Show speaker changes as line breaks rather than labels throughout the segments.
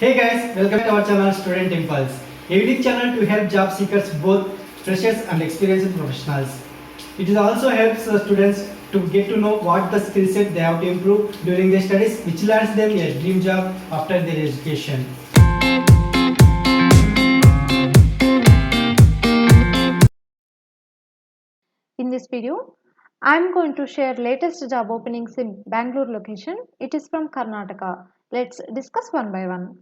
Hey guys, welcome to our channel Student Impulse, a unique channel to help job seekers, both freshers and experienced professionals. It also helps students to get to know what the skill set they have to improve during their studies, which lands them a dream job after their education.
In this video, I am going to share latest job openings in Bangalore location. It is from Karnataka. Let's discuss one by one.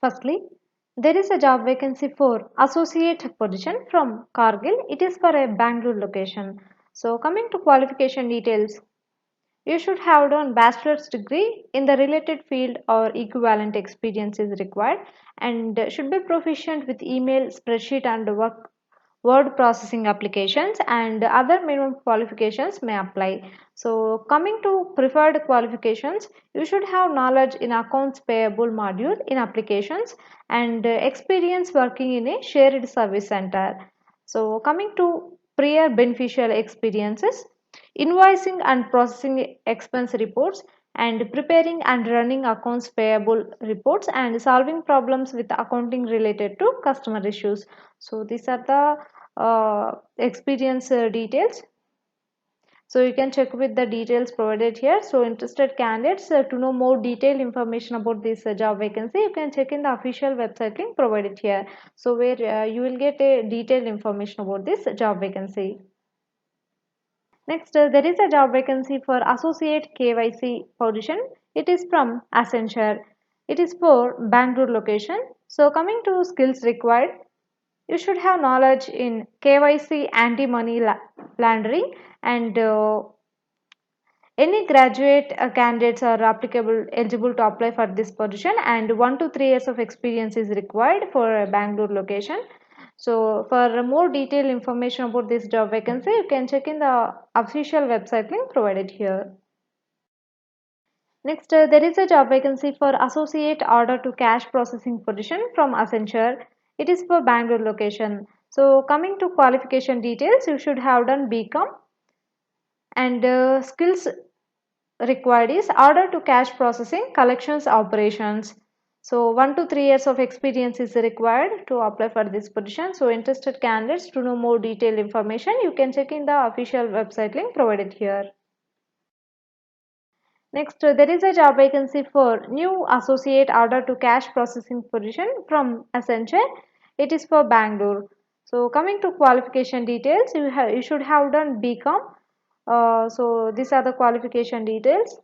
Firstly, there is a job vacancy for associate position from Kargil. It is for a Bangalore location. So coming to qualification details, you should have done bachelor's degree in the related field or equivalent experience is required and should be proficient with email, spreadsheet and word processing applications, and other minimum qualifications may apply. So coming to preferred qualifications, you should have knowledge in accounts payable module in applications and experience working in a shared service center. So coming to prior beneficial experiences, invoicing and processing expense reports and preparing and running accounts payable reports and solving problems with accounting related to customer issues. So these are the experience details. So you can check with the details provided here. So interested candidates, to know more detailed information about this job vacancy, you can check in the official website link provided here. So where you will get a detailed information about this job vacancy. Next, there is a job vacancy for associate KYC position. It is from Accenture. It is for Bangalore location. So coming to skills required, you should have knowledge in KYC, anti-money laundering, and any graduate candidates are applicable eligible to apply for this position, and 1 to 3 years of experience is required for a Bangalore location. So for more detailed information about this job vacancy, you can check in the official website link provided here. Next, there is a job vacancy for associate order to cash processing position from Accenture. It is for Bangalore location. So coming to qualification details, you should have done BCom, and skills required is order to cash processing, collections, operations. So 1 to 3 years of experience is required to apply for this position. So interested candidates, to know more detailed information, you can check in the official website link provided here. Next, there is a job vacancy for new associate order to cash processing position from Accenture. It is for Bangalore. So coming to qualification details, you should have done BCom. So these are the qualification details.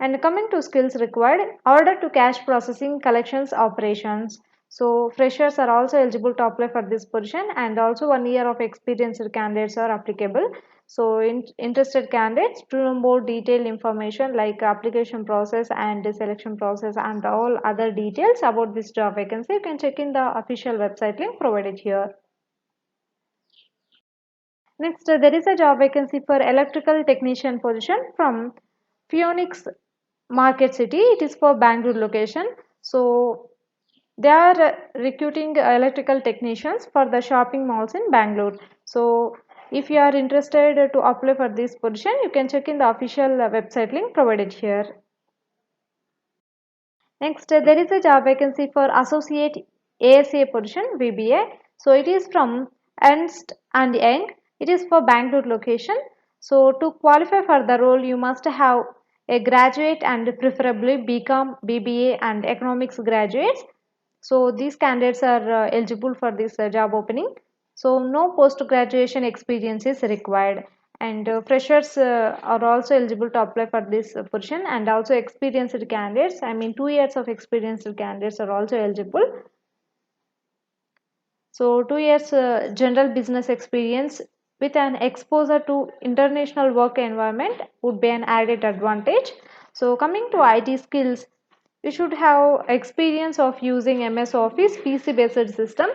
And coming to skills required, order to cash processing, collections, operations. So freshers are also eligible to apply for this position, and also 1 year of experienced candidates are applicable. So interested candidates, to know more detailed information like application process and selection process and all other details about this job vacancy, you can check in the official website link provided here. Next, there is a job vacancy for electrical technician position from Phoenix Market City. It is for Bangalore location. So they are recruiting electrical technicians for the shopping malls in Bangalore. So if you are interested to apply for this position, you can check in the official website link provided here. Next, there is a job vacancy for associate ASA position VBA. So it is from Ernst and Young. It is for Bangalore location. So to qualify for the role, you must have a graduate and preferably BCom, BBA and economics graduates. So these candidates are eligible for this job opening. So no post graduation experience is required, and freshers are also eligible to apply for this position, and also experienced candidates, I mean 2 years of experienced candidates are also eligible. So 2 years general business experience with an exposure to international work environment would be an added advantage. So coming to IT skills, you should have experience of using MS Office PC based system,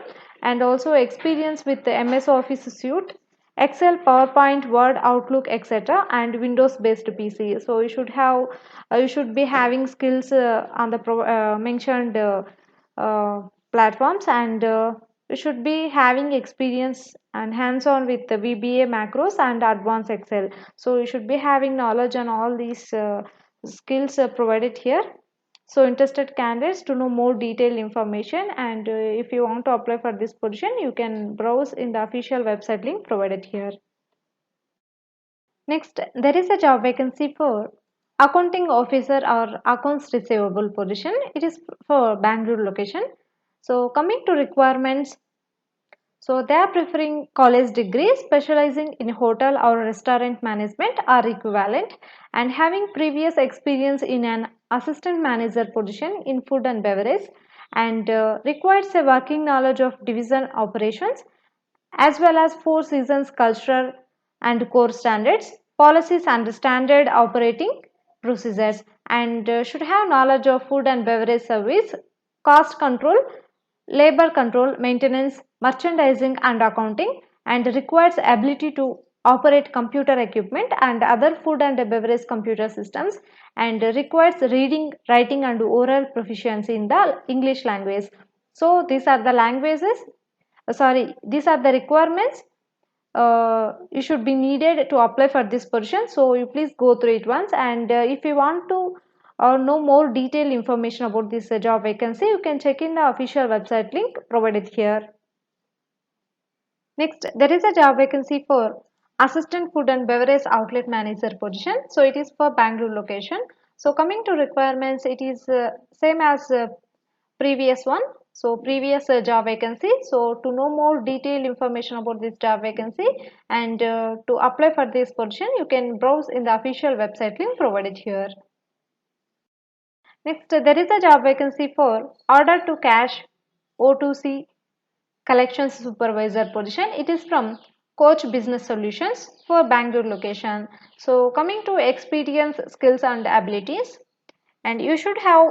and also experience with the MS Office suite, Excel, PowerPoint, Word, Outlook, etc., and Windows based PC. So you should be having skills on the mentioned platforms, and you should be having experience and hands-on with the VBA macros and advanced Excel. So you should be having knowledge on all these skills provided here. So interested candidates to know more detailed information, and if you want to apply for this position, you can browse in the official website link provided here. Next, there is a job vacancy for accounting officer or accounts receivable position. It is for Bangalore location. So coming to requirements, so they are preferring college degree specializing in hotel or restaurant management or equivalent, and having previous experience in an assistant manager position in food and beverage, and requires a working knowledge of division operations as well as Four Seasons cultural and core standards, policies and standard operating procedures, and should have knowledge of food and beverage service, cost control, labor control, maintenance, merchandising and accounting, and requires ability to operate computer equipment and other food and beverage computer systems, and requires reading, writing and oral proficiency in the English language. So these are the languages, these are the requirements you should be needed to apply for this position. So you please go through it once, and if you want to know more detailed information about this job vacancy, you can check in the official website link provided here. Next, there is a job vacancy for assistant food and beverage outlet manager position. So it is for Bangalore location. So coming to requirements, it is same as previous one. So previous job vacancy. So to know more detailed information about this job vacancy and to apply for this position, you can browse in the official website link provided here. Next, there is a job vacancy for order to cash O2C collections supervisor position. It is from Coach Business Solutions for Bangalore location. So coming to experience, skills and abilities, and you should have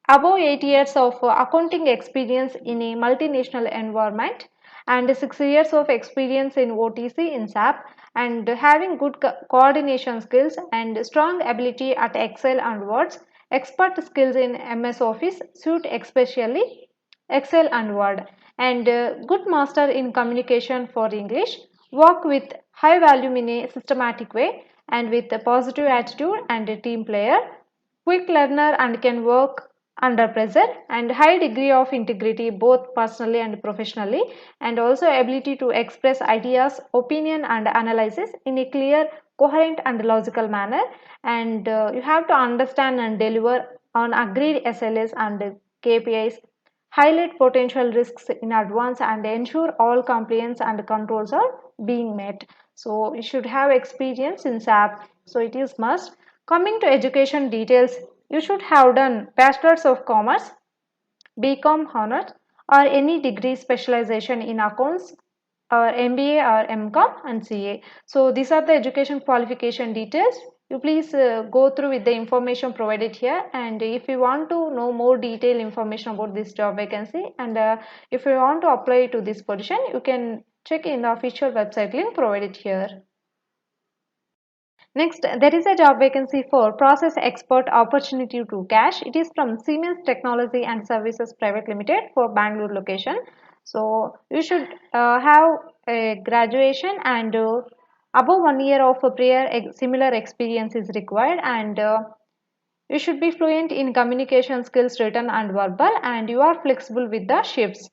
above 8 years of accounting experience in a multinational environment and 6 years of experience in OTC in SAP, and having good coordination skills and strong ability at Excel and Words, expert skills in MS Office suite especially Excel and Word, and good master in communication for English, work with high value in a systematic way and with a positive attitude and a team player, quick learner and can work under pressure, and high degree of integrity both personally and professionally, and also ability to express ideas, opinion and analysis in a clear, coherent and logical manner, and you have to understand and deliver on agreed SLAs and KPIs, highlight potential risks in advance and ensure all compliance and controls are being met. So you should have experience in SAP, so it is must. Coming to education details, you should have done Bachelor's of Commerce, BCom honors or any degree specialization in accounts or MBA or MCom and CA. So these are the education qualification details. You please go through with the information provided here, and if you want to know more detailed information about this job vacancy and if you want to apply to this position, you can check in the official website link provided here. Next, there is a job vacancy for process expert opportunity to cash. It is from Siemens Technology and Services Private Limited for Bangalore location. So you should have a graduation and above 1 year of a prior similar experience is required, and you should be fluent in communication skills written and verbal, and you are flexible with the shifts,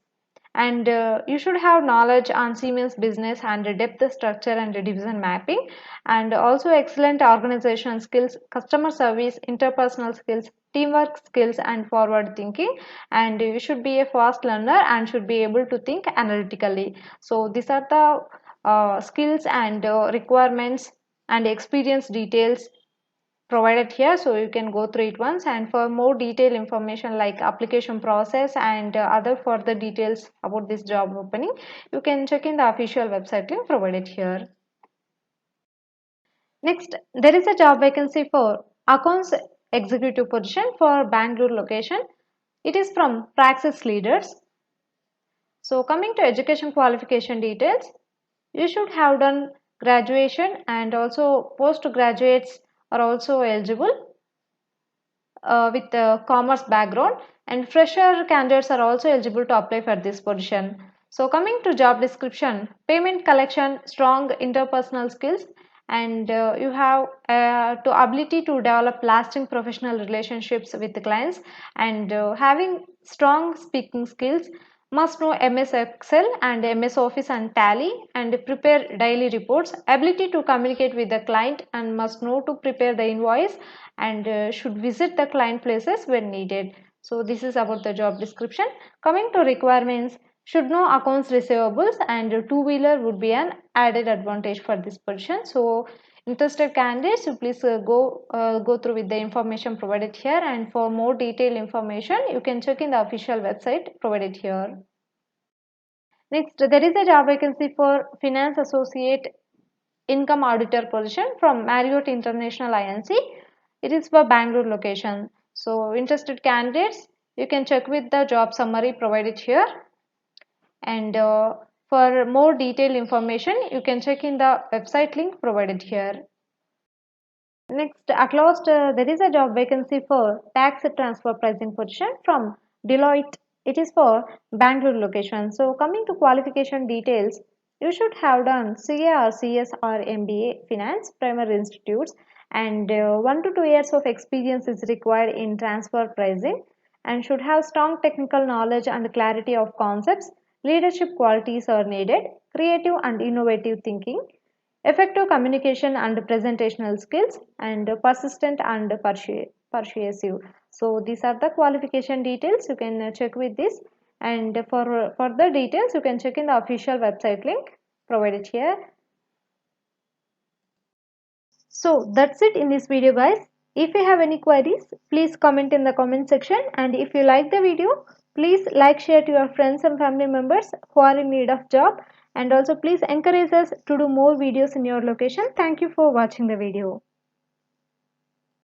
and you should have knowledge on Siemens business and depth structure and division mapping, and also excellent organization skills, customer service, interpersonal skills, teamwork skills and forward thinking, and you should be a fast learner and should be able to think analytically. So these are the skills and requirements and experience details provided here, so you can go through it once, and for more detailed information like application process and other further details about this job opening, you can check in the official website link provided here. Next, there is a job vacancy for accounts executive position for Bangalore location. It is from praxis leaders. So coming to education qualification details, you should have done graduation, and also postgraduates are also eligible with the commerce background, and fresher candidates are also eligible to apply for this position. So coming to job description, payment collection, strong interpersonal skills, and you have to ability to develop lasting professional relationships with the clients, and having strong speaking skills, must know MS Excel and MS Office and Tally, and prepare daily reports, ability to communicate with the client, and must know to prepare the invoice, and should visit the client places when needed. So this is about the job description. Coming to requirements, should know accounts receivables, and two-wheeler would be an added advantage for this position. So interested candidates, you please go through with the information provided here, and for more detailed information you can check in the official website provided here. Next, there is a job vacancy for finance associate income auditor position from Marriott International INC. It is for Bangalore location. So interested candidates, you can check with the job summary provided here, and for more detailed information you can check in the website link provided here. Next, at last, there is a job vacancy for tax transfer pricing position from Deloitte. It is for Bangalore location. So coming to qualification details, you should have done CA or CS or MBA Finance Primary Institutes, and 1 to 2 years of experience is required in transfer pricing, and should have strong technical knowledge and clarity of concepts. Leadership qualities are needed, creative and innovative thinking, effective communication and presentational skills, and persistent and persuasive. So these are the qualification details. You can check with this, and for further details you can check in the official website link provided here. So that's it in this video, guys. If you have any queries, please comment in the comment section, and if you like the video, please like, share to your friends and family members who are in need of job, and also please encourage us to do more videos in your location. Thank you for watching the video.